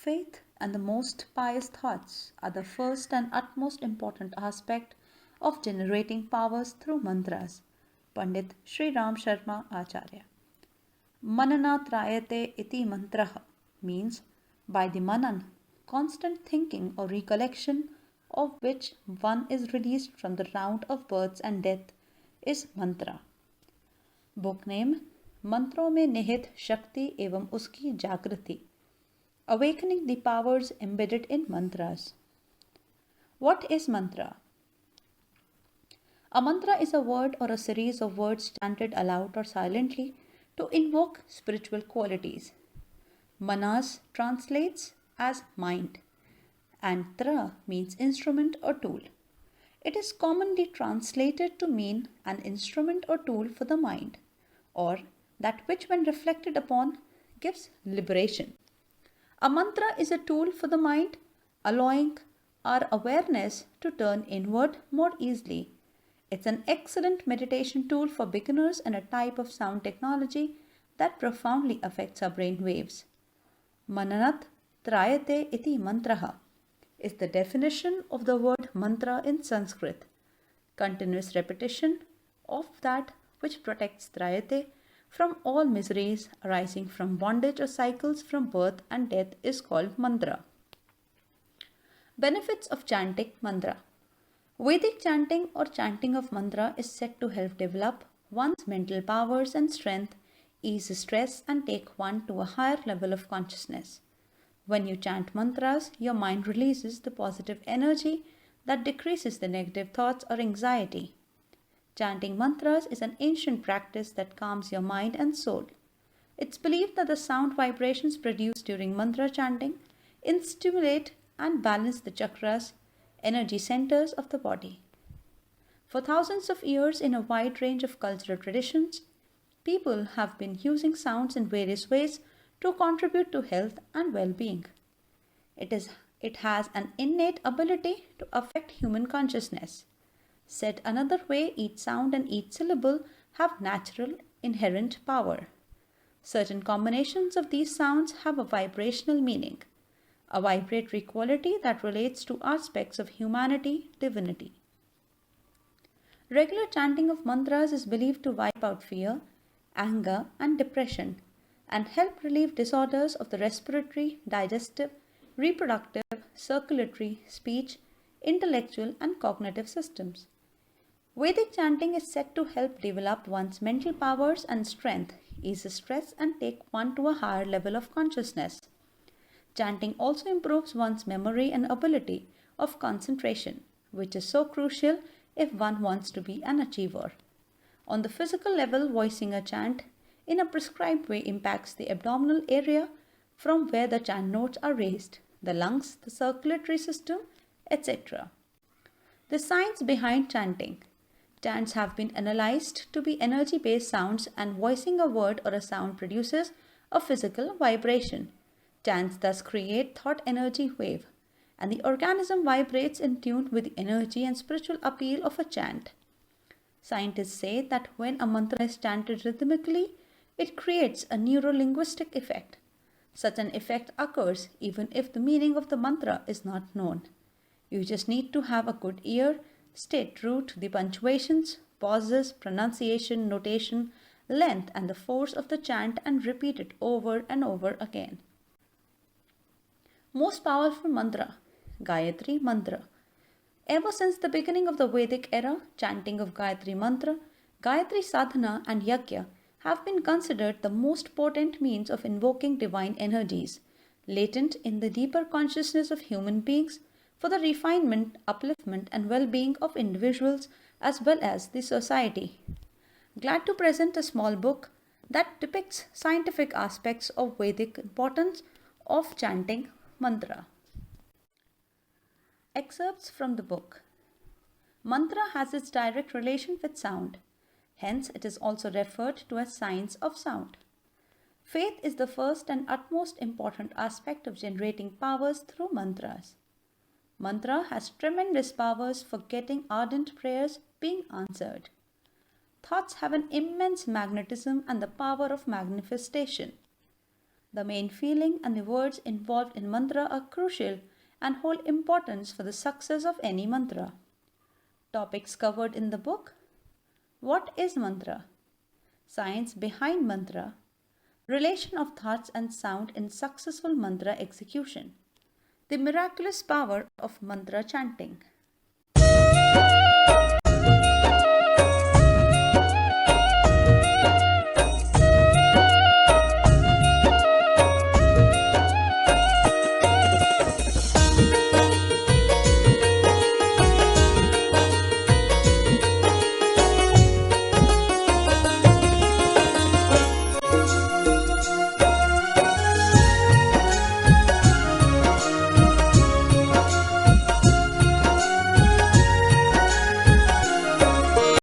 Faith and the most pious thoughts are the first and utmost important aspect of generating powers through mantras. Pandit Sri Ram Sharma Acharya. Mananatrayate iti mantraha means by the manan, constant thinking or recollection of which one is released from the round of birth and death is mantra. Book name मंत्रों में निहित शक्ति एवं उसकी जागृति. Awakening the powers embedded in mantras. What is mantra? A mantra is a word or a series of words chanted aloud or silently to invoke spiritual qualities. Manas translates as mind and tra means instrument or tool. It is commonly translated to mean an instrument or tool for the mind, or that which when reflected upon gives liberation. A mantra is a tool for the mind, allowing our awareness to turn inward more easily. It's an excellent meditation tool for beginners and a type of sound technology that profoundly affects our brain waves. Mananat trayate iti mantraha is the definition of the word mantra in Sanskrit. Continuous repetition of that which protects trayate from all miseries arising from bondage or cycles from birth and death is called mantra. Benefits of chanting mantra. Vedic chanting or chanting of mantra is said to help develop one's mental powers and strength, ease stress, and take one to a higher level of consciousness. When you chant mantras, your mind releases the positive energy that decreases the negative thoughts or anxiety. Chanting mantras is an ancient practice that calms your mind and soul. It's believed that the sound vibrations produced during mantra chanting stimulate and balance the chakras, energy centers of the body. For thousands of years, in a wide range of cultural traditions, people have been using sounds in various ways to contribute to health and well-being. It has an innate ability to affect human consciousness. Said another way, each sound and each syllable have natural inherent power. Certain combinations of these sounds have a vibrational meaning, a vibratory quality that relates to aspects of humanity, divinity. Regular chanting of mantras is believed to wipe out fear, anger, and depression and help relieve disorders of the respiratory, digestive, reproductive, circulatory, speech, intellectual, and cognitive systems. Vedic chanting is said to help develop one's mental powers and strength, ease stress, and take one to a higher level of consciousness. Chanting also improves one's memory and ability of concentration, which is so crucial if one wants to be an achiever. On the physical level, voicing a chant in a prescribed way impacts the abdominal area from where the chant notes are raised, the lungs, the circulatory system, etc. The science behind chanting. Chants have been analyzed to be energy-based sounds, and voicing a word or a sound produces a physical vibration. Chants thus create thought energy wave, and the organism vibrates in tune with the energy and spiritual appeal of a chant. Scientists say that when a mantra is chanted rhythmically, it creates a neuro-linguistic effect. Such an effect occurs even if the meaning of the mantra is not known. You just need to have a good ear, stay true to the punctuations, pauses, pronunciation, notation, length, and the force of the chant and repeat it over and over again. Most powerful mantra, Gayatri Mantra. Ever since the beginning of the Vedic era, chanting of Gayatri Mantra, Gayatri Sadhana, and Yajna have been considered the most potent means of invoking divine energies, latent in the deeper consciousness of human beings, for the refinement, upliftment, and well-being of individuals as well as the society. Glad to present a small book that depicts scientific aspects of Vedic importance of chanting mantra. Excerpts from the book. Mantra has its direct relation with sound. Hence, it is also referred to as science of sound. Faith is the first and utmost important aspect of generating powers through mantras. Mantra has tremendous powers for getting ardent prayers being answered. Thoughts have an immense magnetism and the power of manifestation. The main feeling and the words involved in mantra are crucial and hold importance for the success of any mantra. Topics covered in the book: what is mantra? Science behind mantra, relation of thoughts and sound in successful mantra execution, the miraculous power of mantra chanting.